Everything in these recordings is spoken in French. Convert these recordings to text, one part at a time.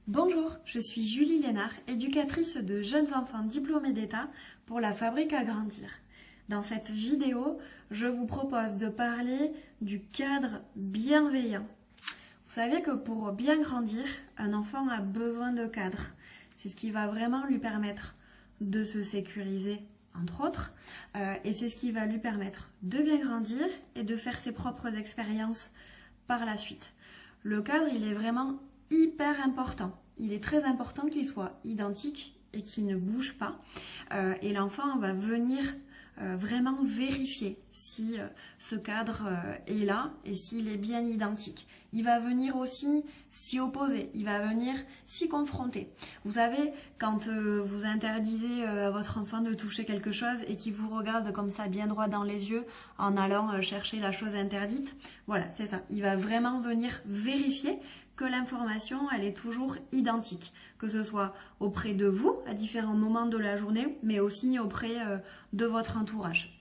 Bonjour, je suis Julie Lénard, éducatrice de jeunes enfants diplômés d'État pour la Fabrique à Grandir. Dans cette vidéo, je vous propose de parler du cadre bienveillant. Vous savez que pour bien grandir, un enfant a besoin de cadre. C'est ce qui va vraiment lui permettre de se sécuriser, entre autres, et c'est ce qui va lui permettre de bien grandir et de faire ses propres expériences par la suite. Le cadre, il est vraiment hyper important. Il est très important qu'il soit identique et qu'il ne bouge pas. Et l'enfant va venir vraiment vérifier si ce cadre est là et s'il est bien identique. Il va venir aussi s'y opposer, il va venir s'y confronter. Vous savez, quand vous interdisez à votre enfant de toucher quelque chose et qu'il vous regarde comme ça bien droit dans les yeux en allant chercher la chose interdite, voilà, c'est ça. Il va vraiment venir vérifier que l'information, elle est toujours identique, que ce soit auprès de vous à différents moments de la journée, mais aussi auprès de votre entourage.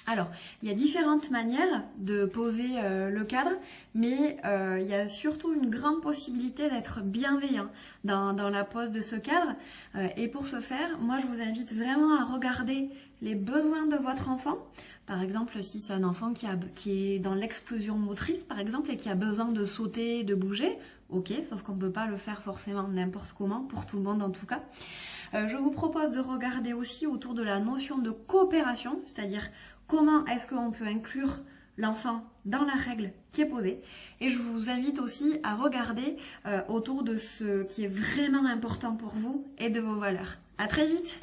Alors, il y a différentes manières de poser le cadre, mais il y a surtout une grande possibilité d'être bienveillant dans la pose de ce cadre. Et pour ce faire, moi, je vous invite vraiment à regarder les besoins de votre enfant. Par exemple, si c'est un enfant qui est dans l'explosion motrice, par exemple, et qui a besoin de sauter, de bouger, ok, sauf qu'on ne peut pas le faire forcément n'importe comment, pour tout le monde en tout cas. Je vous propose de regarder aussi autour de la notion de coopération, c'est-à-dire comment est-ce qu'on peut inclure l'enfant dans la règle qui est posée. Et je vous invite aussi à regarder autour de ce qui est vraiment important pour vous et de vos valeurs. À très vite!